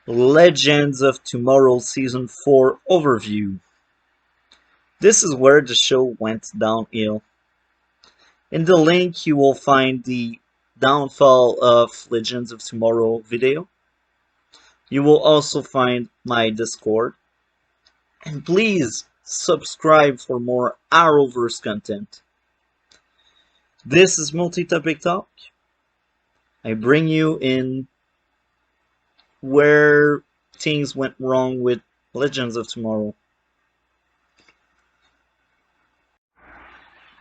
Legends of Tomorrow Season 4 Overview. This is where the show went downhill. In the link you will find the Downfall of Legends of Tomorrow video. You will also find my Discord. And please subscribe for more Arrowverse content. This is Multi-topic Talk. I bring you in where things went wrong with Legends of Tomorrow.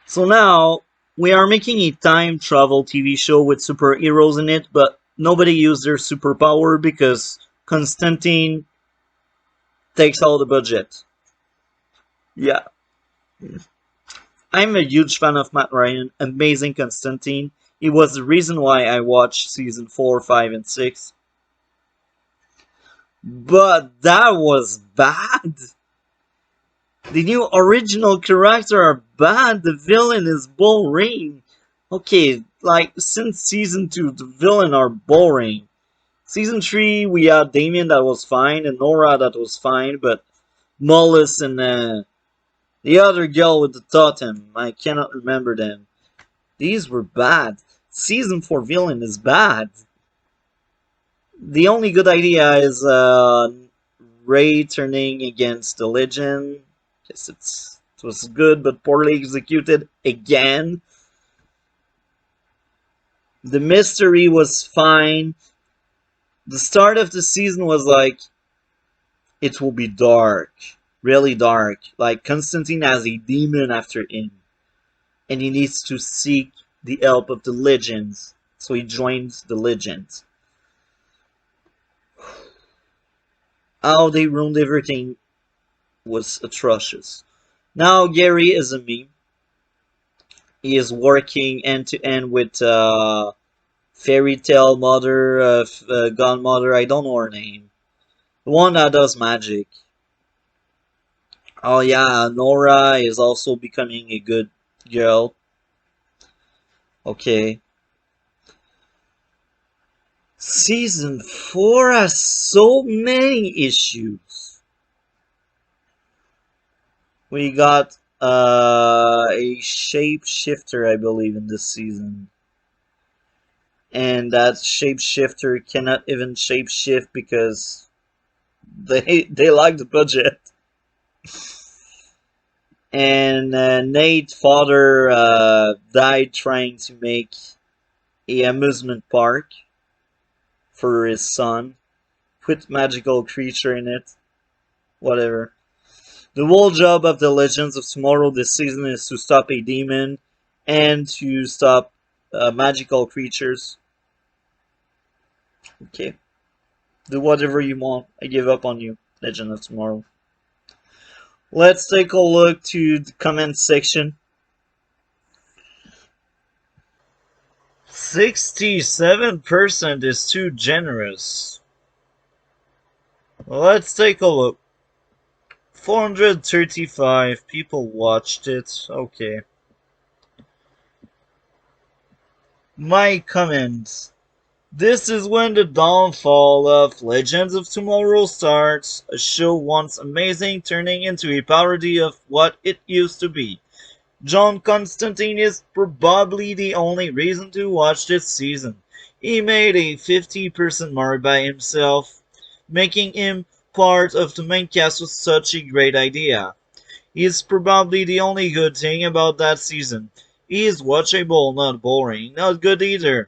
So now, we are making a time travel TV show with superheroes in it, but nobody used their superpower because Constantine takes all the budget. Yeah. I'm a huge fan of Matt Ryan, amazing Constantine. He was the reason why I watched season 4, 5, and 6. But that was bad. The new original characters are bad. The villain is boring. Okay, like since season 2, the villain are boring. Season 3, we had Damien that was fine and Nora that was fine, but Mullis and the other girl with the totem, I cannot remember them. These were bad. Season 4 villain is bad. The only good idea is Ray turning against the Legion. Yes, it was good, but poorly executed again. The mystery was fine. The start of the season was like, it will be dark. Really dark. Like, Constantine has a demon after him. And he needs to seek the help of the Legions. So he joins the Legions. How they ruined everything was atrocious. Now Gary is a meme. He is working end to end with Fairy Tale Mother, Godmother, I don't know her name. The one that does magic. Oh yeah, Nora is also becoming a good girl. Okay. Season 4 has so many issues. We got a shapeshifter, I believe, in this season. And that shapeshifter cannot even shapeshift because they lack the budget. And Nate's father died trying to make a amusement park for his son. Put magical creature in it. Whatever. The whole job of the Legends of Tomorrow this season is to stop a demon and to stop magical creatures. Okay. Do whatever you want. I give up on you, Legend of Tomorrow. Let's take a look to the comment section. 67% is too generous. Let's take a look. 435 people watched it. Okay. My comments. This is when the downfall of Legends of Tomorrow starts, a show once amazing turning into a parody of what it used to be. John Constantine is probably the only reason to watch this season. He made a 50% mark by himself. Making him part of the main cast was such a great idea. He is probably the only good thing about that season. He is watchable, not boring, not good either.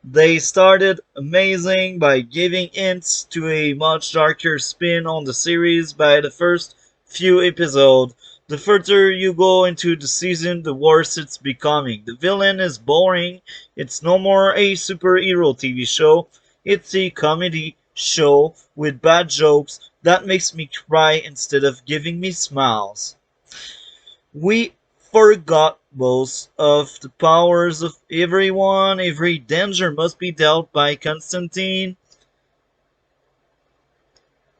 They started amazing by giving hints to a much darker spin on the series by the first few episodes. The further you go into the season, the worse it's becoming. The villain is boring. It's no more a superhero TV show. It's a comedy show with bad jokes that makes me cry instead of giving me smiles. We forgot most of the powers of everyone. Every danger must be dealt by Constantine.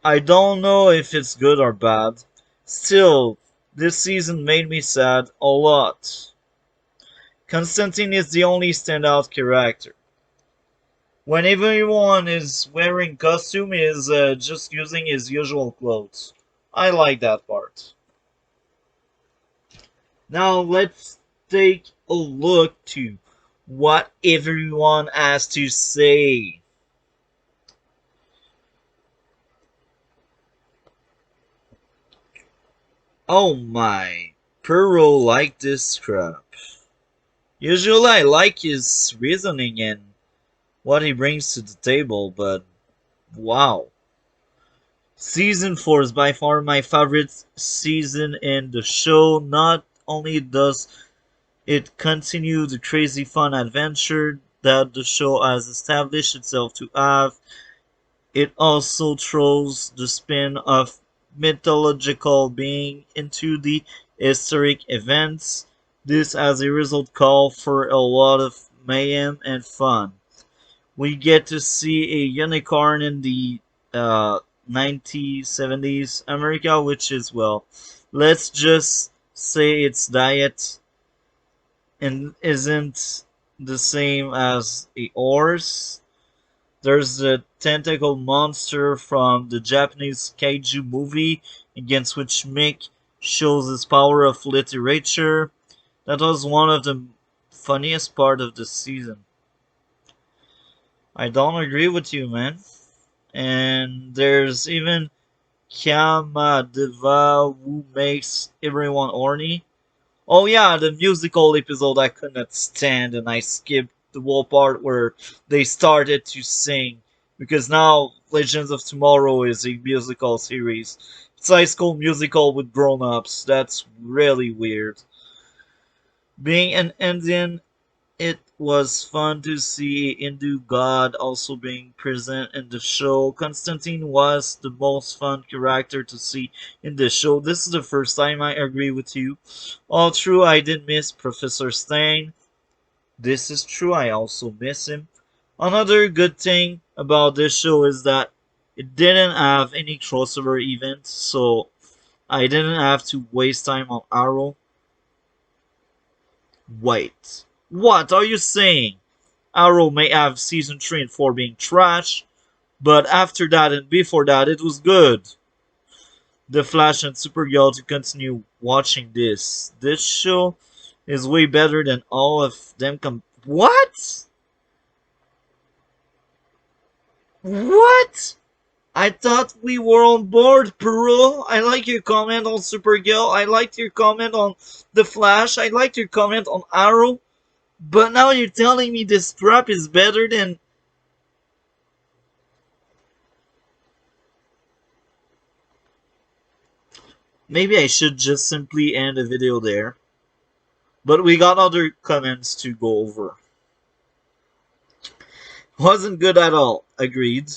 I don't know if it's good or bad. Still, this season made me sad a lot. Constantine is the only standout character. When everyone is wearing costume, he is just using his usual clothes. I like that part. Now let's take a look to what everyone has to say. Oh my, Pearl like this crap. Usually I like his reasoning and what he brings to the table, but wow. Season 4 is by far my favorite season in the show. Not only does it continue the crazy fun adventure that the show has established itself to have, it also throws the spin of mythological being into the historic events. This as a result call for a lot of mayhem and fun. We get to see a unicorn in the uh, 1970s America, which is, well, let's just say its diet and isn't the same as a horse. There's the tentacle monster from the Japanese kaiju movie, against which Mick shows his power of literature. That was one of the funniest part of the season. I don't agree with you, man. And there's even Kamadeva who makes everyone horny. Oh yeah, the musical episode I could not stand, and I skipped the whole part where they started to sing, because now Legends of Tomorrow is a musical series. It's a high school musical with grown-ups. That's really weird. Being an Indian, it was fun to see Hindu god also being present in the show. Constantine was the most fun character to see in the show. This is the first time I agree with you. All true, I did miss Professor Stain. This is true, I also miss him. Another good thing about this show is that it didn't have any crossover events, so I didn't have to waste time on Arrow. Wait, what are you saying? Arrow may have season 3 and 4 being trash, but after that and before that it was good. The Flash and Supergirl to continue watching this. This show is way better than all of them What? What? I thought we were on board, Pearl. I like your comment on Supergirl. I liked your comment on The Flash. I liked your comment on Arrow. But now you're telling me this crap is better than... Maybe I should just simply end the video there. But we got other comments to go over. Wasn't good at all. Agreed.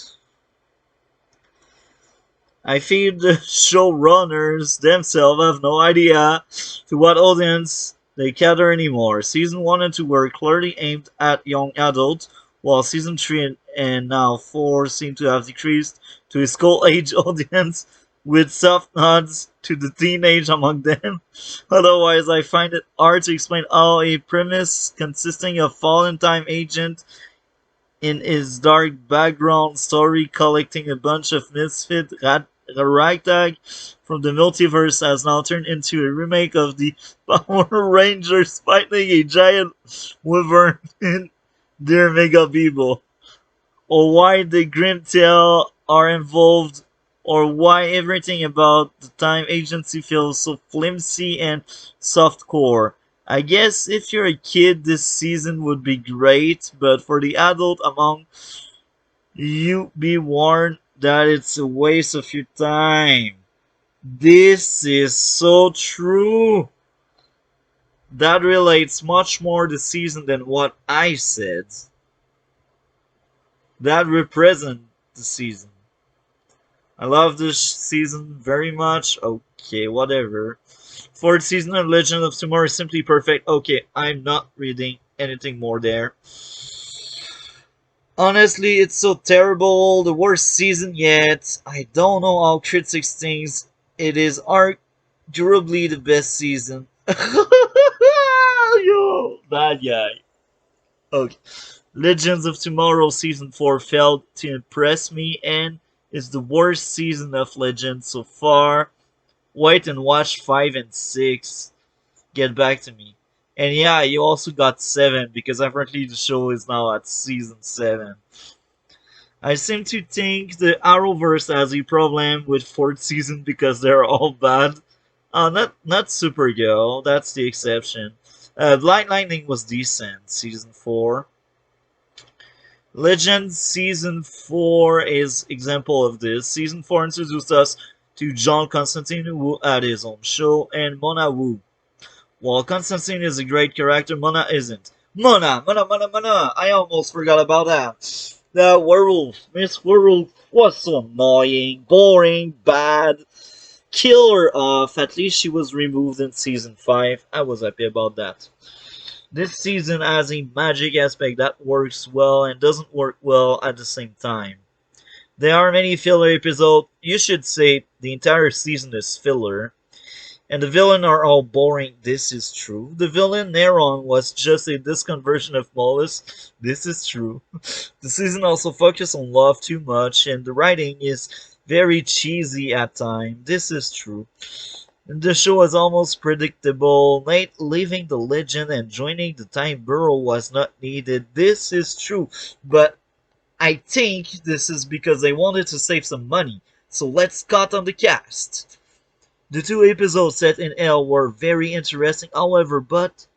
I feel the showrunners themselves have no idea to what audience they cater anymore. Season 1 and 2 were clearly aimed at young adults, while Season 3 and now 4 seem to have decreased to a school-age audience, with soft nods to the teenage among them. Otherwise, I find it hard to explain how a premise consisting of fallen time agent in his dark background story collecting a bunch of misfit ragtag from the multiverse has now turned into a remake of the Power Rangers fighting a giant wyvern in their Mega Bebo, or why the Grimtail are involved, or why everything about the time agency feels so flimsy and softcore. I guess if you're a kid, this season would be great, but for the adult among you, be warned that it's a waste of your time. This is so true. That relates much more to the season than what I said. That represents the season. I love this season very much. Okay, whatever. Fourth season of Legend of Tomorrow is simply perfect. Okay, I'm not reading anything more there. Honestly, it's so terrible. The worst season yet. I don't know how critics think it is arguably the best season. Yo, bad guy. Okay. Legends of Tomorrow Season 4 failed to impress me and is the worst season of Legends so far. Wait and watch 5 and 6. Get back to me. And yeah, you also got 7 because apparently the show is now at season 7. I seem to think the Arrowverse has a problem with 4th season because they're all bad. Not Supergirl, that's the exception. Blind Lightning was decent, season 4. Legends season 4 is example of this. Season 4 introduced us to John Constantine, who had his own show, and Mona Wu. While Constantine is a great character, Mona isn't. Mona! I almost forgot about that. The werewolf, Miss Werewolf, was so annoying, boring, bad. Kill her off. At least she was removed in season 5. I was happy about that. This season has a magic aspect that works well and doesn't work well at the same time. There are many filler episodes. You should say the entire season is filler. And the villain are all boring. This is true. The villain Neron was just a disconversion of Mollis. This is true. The season also focuses on love too much, and the writing is very cheesy at times. This is true. And the show was almost predictable. Nate leaving the Legend and joining the Time Bureau was not needed. This is true. But I think this is because they wanted to save some money. So let's cut on the cast. The 2 episodes set in Hell were very interesting, however, but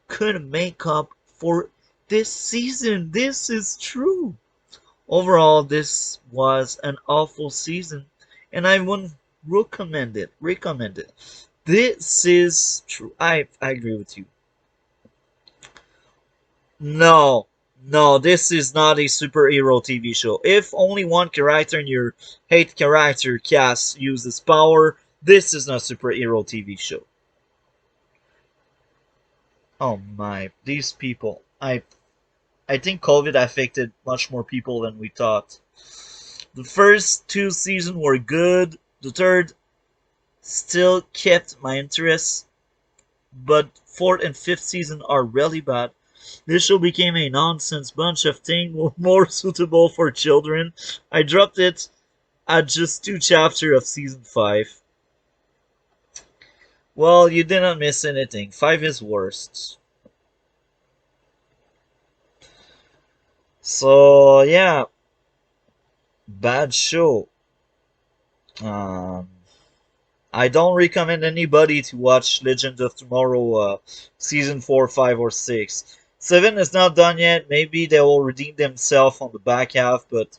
couldn't make up for this season. This is true. Overall, this was an awful season, and I wouldn't recommend it. This is true. I agree with you. No, this is not a superhero TV show. If only one character in your 8 character cast uses power, this is not a superhero TV show. Oh my, these people. I think COVID affected much more people than we thought. The first 2 seasons were good. The third still kept my interest, but 4th and 5th season are really bad. This show became a nonsense bunch of things more suitable for children. I dropped it at just 2 chapters of season 5. Well, you didn't miss anything. 5 is worst. So yeah, bad show. Um, I don't recommend anybody to watch Legend of Tomorrow season 4, 5, or 6. 7 is not done yet. Maybe they will redeem themselves on the back half, but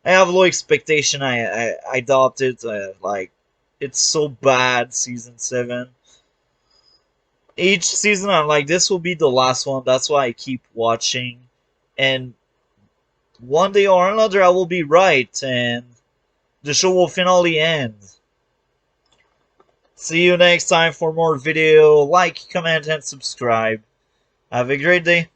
I have low expectation. I doubt it. Like, it's so bad, season 7. Each season I'm like, this will be the last one. That's why I keep watching. And one day or another I will be right, and the show will finally end. See you next time for more video. Like, comment, and subscribe. Have a great day.